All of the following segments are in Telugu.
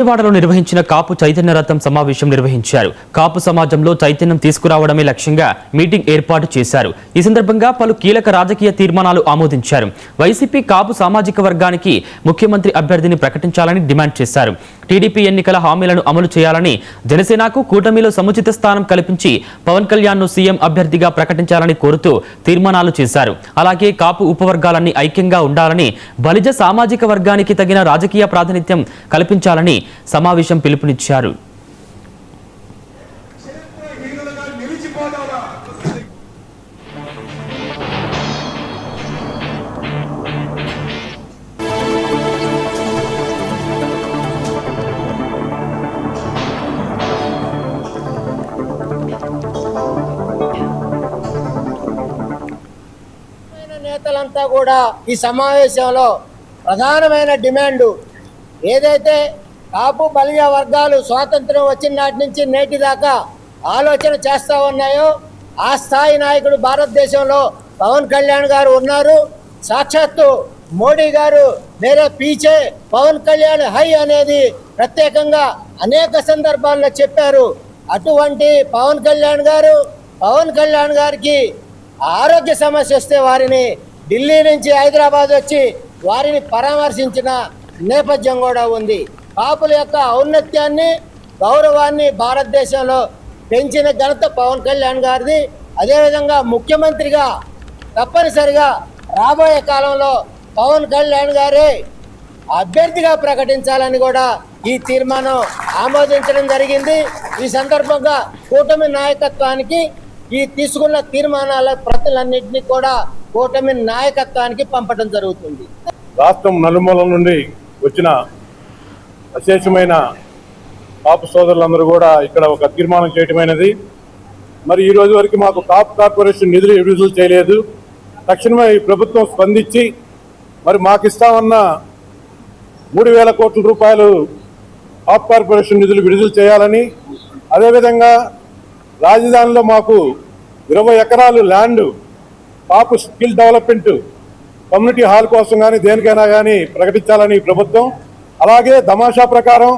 విజయవాడలో నిర్వహించిన కాపు చైతన్య రథం సమావేశం నిర్వహించారు. కాపు సమాజంలో చైతన్యం తీసుకురావడమే లక్ష్యంగా మీటింగ్ ఏర్పాటు చేశారు. ఈ సందర్భంగా పలు కీలక రాజకీయ తీర్మానాలు ఆమోదించారు. వైసీపీ కాపు సామాజిక వర్గానికి ముఖ్యమంత్రి అభ్యర్థిని ప్రకటించాలని డిమాండ్ చేశారు. టీడీపీ ఎన్నికల హామీలను అమలు చేయాలని, జనసేనకు కూటమిలో సముచిత స్థానం కల్పించి పవన్ కళ్యాణ్ను సీఎం అభ్యర్థిగా ప్రకటించాలని కోరుతూ తీర్మానాలు చేశారు. అలాగే కాపు ఉపవర్గాలన్నీ ఐక్యంగా ఉండాలని, బలిజ సామాజిక వర్గానికి తగిన రాజకీయ ప్రాతినిధ్యం కల్పించాలని సమావేశం పిలుపునిచ్చారు. నేతలంతా కూడా ఈ సమావేశంలో ప్రధానమైన డిమాండ్ ఏదైతే కాపు బలిజ వర్గాలు స్వాతంత్రం వచ్చిన నాటి నుంచి నేటి దాకా ఆలోచన చేస్తూ ఉన్నాయో ఆ స్థాయి నాయకుడు భారతదేశంలో పవన్ కళ్యాణ్ గారు ఉన్నారు. సాక్షాత్తు మోడీ గారు మేరే పీచే పవన్ కళ్యాణ్ హై అనేది ప్రత్యేకంగా అనేక సందర్భాల్లో చెప్పారు. అటువంటి పవన్ కళ్యాణ్ గారికి ఆరోగ్య సమస్య వస్తే వారిని ఢిల్లీ నుంచి హైదరాబాద్ వచ్చి వారిని పరామర్శించిన నేపథ్యం కూడా ఉంది. కాపుల యొక్క ఔన్నత్యాన్ని, గౌరవాన్ని భారతదేశంలో పెంచిన ఘనత పవన్ కళ్యాణ్ గారిది. అదేవిధంగా ముఖ్యమంత్రిగా తప్పనిసరిగా రాబోయే కాలంలో పవన్ కళ్యాణ్ గారే అభ్యర్థిగా ప్రకటించాలని కూడా ఈ తీర్మానం ఆమోదించడం జరిగింది. ఈ సందర్భంగా కూటమి నాయకత్వానికి ఈ తీసుకున్న తీర్మానాల ప్రతులన్నింటినీ కూడా కూటమి నాయకత్వానికి పంపడం జరుగుతుంది. రాష్ట్రం నలుమూల నుండి వచ్చిన అశేషమైన కాపు సోదరులందరూ కూడా ఇక్కడ ఒక తీర్మానం చేయటమైనది. మరి ఈ రోజు వరకు మాకు కాపు కార్పొరేషన్ నిధులు విడుదల చేయలేదు. తక్షణమే ఈ ప్రభుత్వం స్పందించి మరి మాకు ఇస్తామన్న 3,000 కోట్ల రూపాయలు కాపు కార్పొరేషన్ నిధులు విడుదల చేయాలని, అదేవిధంగా రాజధానిలో మాకు 20 ఎకరాలు ల్యాండ్ కాపు స్కిల్ డెవలప్మెంట్ కమ్యూనిటీ హాల్ కోసం కానీ దేనికైనా కానీ ప్రకటించాలని ప్రభుత్వం. అలాగే తమాషా ప్రకారం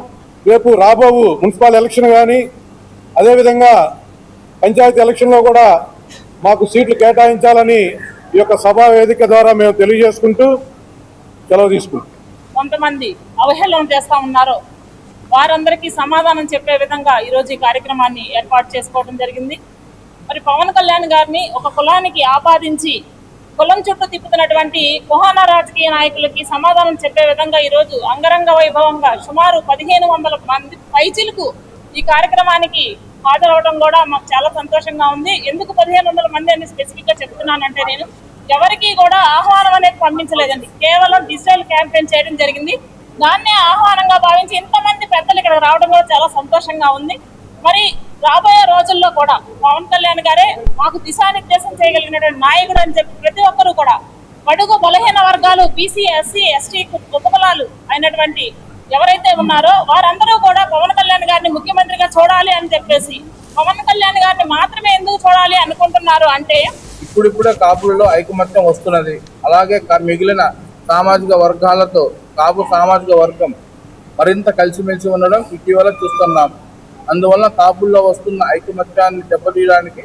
రేపు రాబో మున్సిపల్ ఎలక్షన్ కానీ అదేవిధంగా పంచాయతీ ఎలక్షన్లో కూడా మాకు సీట్లు కేటాయించాలని ఈ యొక్క సభా వేదిక ద్వారా మేము తెలియజేసుకుంటూ సెలవు తీసుకుంటాం. కొంతమంది అవహేళన చేస్తూ ఉన్నారో వారందరికీ సమాధానం చెప్పే విధంగా ఈరోజు ఈ కార్యక్రమాన్ని ఏర్పాటు చేసుకోవడం జరిగింది. మరి పవన్ కళ్యాణ్ గారిని ఒక కులానికి ఆపాదించి కులం చుట్టూ తిప్పుతున్నటువంటి కుహాన రాజకీయ నాయకులకి సమాధానం చెప్పే విధంగా ఈరోజు అంగరంగ వైభవంగా సుమారు 1,500 మంది పైచిలకు ఈ కార్యక్రమానికి హాజరవడం కూడా మాకు చాలా సంతోషంగా ఉంది. ఎందుకు 1,500 మంది అని స్పెసిఫిక్ గా చెప్తున్నానంటే, నేను ఎవరికి కూడా ఆహ్వానం అనేది పంపించలేదండి. కేవలం డిజిటల్ క్యాంపెయిన్ చేయడం జరిగింది. దాన్నే ఆహ్వానంగా భావించి ఇంతమంది పెద్దలు ఇక్కడ రావడం కూడా చాలా సంతోషంగా ఉంది. మరి రాబోయే రోజుల్లో కూడా పవన్ కళ్యాణ్ గారే మాకు దిశానిర్దేశం చేయగలిగినటువంటి నాయకుడు అని చెప్పి ప్రతి ఒక్కరూ కూడా బడుగు బలహీన వర్గాలు, బీసీ, ఎస్సీ, ఎస్టీ ఉపకులాలు అయినటువంటి ఎవరైతే ఉన్నారో వారందరూ కూడా పవన్ కళ్యాణ్ గారిని ముఖ్యమంత్రిగా చూడాలి అని చెప్పేసి, పవన్ కళ్యాణ్ గారిని మాత్రమే ఎందుకు చూడాలి అనుకుంటున్నారు అంటే, ఇప్పుడిప్పుడే కాపులలో ఐకమత్యం వస్తున్నది. అలాగే మిగిలిన సామాజిక వర్గాలతో కాపు సామాజిక వర్గం మరింత కలిసిమెలిసి ఉండడం ఇటీవల చూస్తున్నాం. అందువల్ల కాపుల్లో వస్తున్న ఐకమత్యాన్ని దెబ్బతీయడానికి,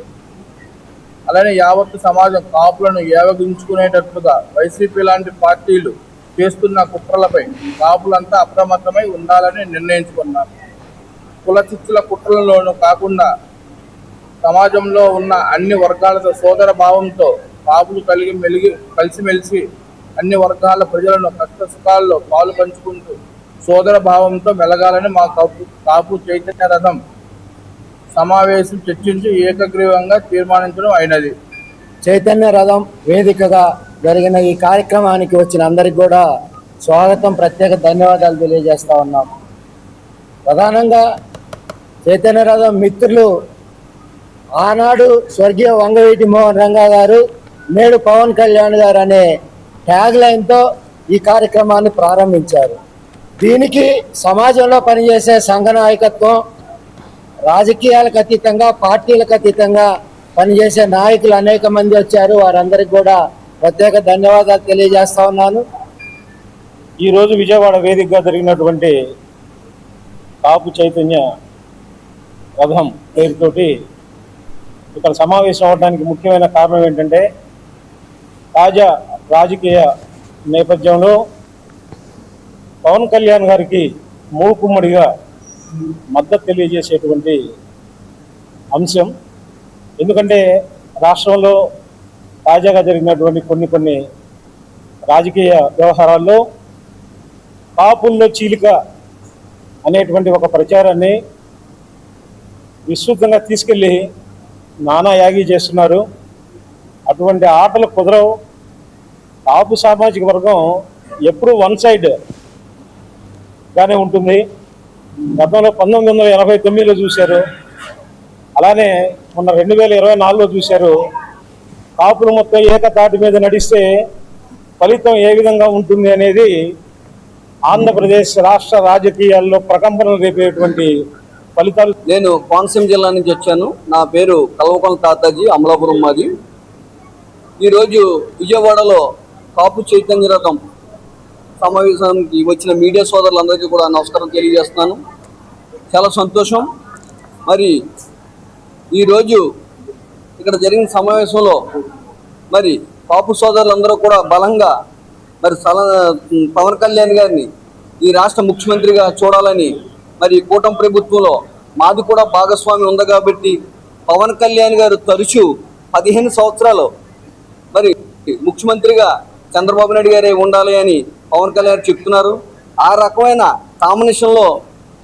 అలానే యావత్తు సమాజం కాపులను ఏవగించుకునేటట్లుగా వైసీపీ లాంటి పార్టీలు చేస్తున్న కుట్రలపై కాపులంతా అప్రమత్తమై ఉండాలని నిర్ణయించుకున్నారు. కుల చిచ్చుల కుట్రలలోనూ కాకుండా సమాజంలో ఉన్న అన్ని వర్గాలతో సోదర భావంతో కాపులు కలిసిమెలిసి అన్ని వర్గాల ప్రజలను కష్ట సుఖాల్లో పాలు పంచుకుంటూ సోదర భావంతో మెలగాలని మా కాపు చైతన్య రథం సమావేశం చర్చించి ఏకగ్రీవంగా తీర్మానించడం అయినది. చైతన్య రథం వేదికగా జరిగిన ఈ కార్యక్రమానికి వచ్చిన అందరికి కూడా స్వాగతం, ప్రత్యేక ధన్యవాదాలు తెలియజేస్తా ఉన్నాం. ప్రధానంగా చైతన్య రథం మిత్రులు ఆనాడు స్వర్గీయ వంగవీటి మోహన్ రంగా గారు, నేడు పవన్ కళ్యాణ్ గారు అనే ట్యాగ్ లైన్తో ఈ కార్యక్రమాన్ని ప్రారంభించారు. దీనికి సమాజంలో పనిచేసే సంఘ నాయకత్వం, రాజకీయాలకు అతీతంగా, పార్టీలకు అతీతంగా పనిచేసే నాయకులు అనేక మంది వచ్చారు. వారందరికీ కూడా ప్రత్యేక ధన్యవాదాలు తెలియజేస్తా ఉన్నాను. ఈరోజు విజయవాడ వేదికగా జరిగినటువంటి కాపు చైతన్య రథం పేరుతోటి ఇక్కడ సమావేశం అవడానికి ముఖ్యమైన కారణం ఏంటంటే తాజా రాజకీయ నేపథ్యంలో పవన్ కళ్యాణ్ గారికి మూకుమ్మడిగా మద్దతు తెలియజేసేటువంటి అంశం. ఎందుకంటే రాష్ట్రంలో తాజాగా జరిగినటువంటి కొన్ని రాజకీయ వ్యవహారాల్లో కాపుల్లో చీలిక అనేటువంటి ఒక ప్రచారాన్ని విస్తృతంగా తీసుకెళ్ళి నానా యాగి చేస్తున్నారు. అటువంటి ఆటలు కుదరవు. కాపు సామాజిక వర్గం ఎప్పుడూ వన్ సైడ్ గానే ఉంటుంది. గతంలో 1989లో చూశారు, అలానే మొన్న 2024లో చూశారు. కాపులు మొత్తం ఏకతాటి మీద నడిస్తే ఫలితం ఏ విధంగా ఉంటుంది అనేది ఆంధ్రప్రదేశ్ రాష్ట్ర రాజకీయాల్లో ప్రకంపనలు రేపేటువంటి ఫలితాలు. నేను కోనసీమ జిల్లా నుంచి వచ్చాను. నా పేరు కల్వకొండ తాతాజీ, అమలాపురం మాది. ఈరోజు విజయవాడలో కాపు చైతన్య రథం సమావేశానికి వచ్చిన మీడియా సోదరులందరికీ కూడా నమస్కారం తెలియజేస్తున్నాను. చాలా సంతోషం. మరి ఈరోజు ఇక్కడ జరిగిన సమావేశంలో మరి కాపు సోదరులందరూ కూడా బలంగా మరి పవన్ కళ్యాణ్ గారిని ఈ రాష్ట్ర ముఖ్యమంత్రిగా చూడాలని, మరి కూటమి ప్రభుత్వంలో మాది కూడా భాగస్వామి ఉంది కాబట్టి పవన్ కళ్యాణ్ గారు తరచూ 15 సంవత్సరాలు మరి ముఖ్యమంత్రిగా చంద్రబాబు నాయుడు గారే ఉండాలి అని పవన్ కళ్యాణ్ చెప్తున్నారు. ఆ రకమైన కాంబినేషన్లో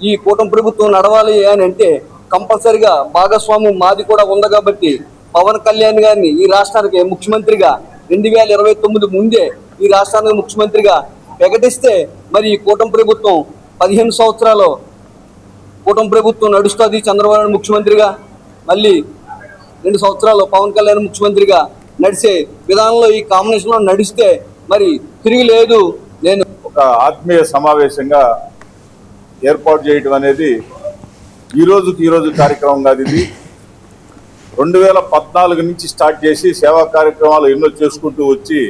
ఈ కూటమి ప్రభుత్వం నడవాలి అని అంటే కంపల్సరిగా భాగస్వామ్యం మాది కూడా ఉంది కాబట్టి పవన్ కళ్యాణ్ గారిని ఈ రాష్ట్రానికి ముఖ్యమంత్రిగా 2029 ముందే ఈ రాష్ట్రానికి ముఖ్యమంత్రిగా ప్రకటిస్తే మరి ఈ కూటమి ప్రభుత్వం 15 సంవత్సరాలు కూటమి ప్రభుత్వం నడుస్తుంది. చంద్రబాబు నాయుడు ముఖ్యమంత్రిగా, మళ్ళీ 2 సంవత్సరాలు పవన్ కళ్యాణ్ ముఖ్యమంత్రిగా నడిచే విధానంలో ఈ కాంబినేషన్లో నడిస్తే మరి తిరిగి లేదు. నేను ఒక ఆత్మీయ సమావేశంగా ఏర్పాటు చేయడం అనేది ఈ రోజు కార్యక్రమం కాదు. ఇది 2014 నుంచి స్టార్ట్ చేసి సేవా కార్యక్రమాలు ఎన్నో చేసుకుంటూ వచ్చి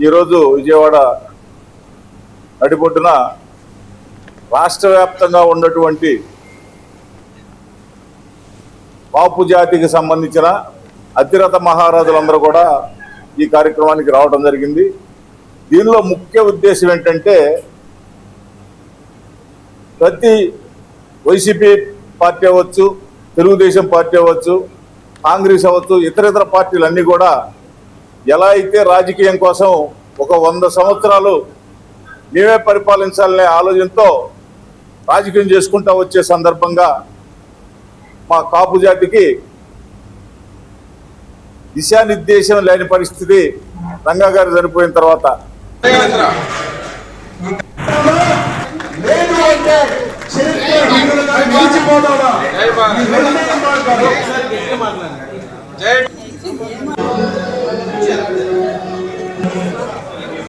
ఈరోజు విజయవాడ నడిబొడ్డున రాష్ట్ర వ్యాప్తంగా ఉన్నటువంటి కాపు జాతికి సంబంధించిన అతిరథ మహారాజులందరూ కూడా ఈ కార్యక్రమానికి రావడం జరిగింది. దీనిలో ముఖ్య ఉద్దేశం ఏంటంటే ప్రతి వైసీపీ పార్టీ అవ్వచ్చు, తెలుగుదేశం పార్టీ అవ్వచ్చు, కాంగ్రెస్ అవ్వచ్చు, ఇతర పార్టీలన్నీ కూడా ఎలా అయితే రాజకీయం కోసం ఒక 100 సంవత్సరాలు మేమే పరిపాలించాలనే ఆలోచనతో రాజకీయం చేసుకుంటూ వచ్చే సందర్భంగా మా కాపు జాతికి దిశానిర్దేశం లేని పరిస్థితి రంగా గారు చనిపోయిన తర్వాత. జై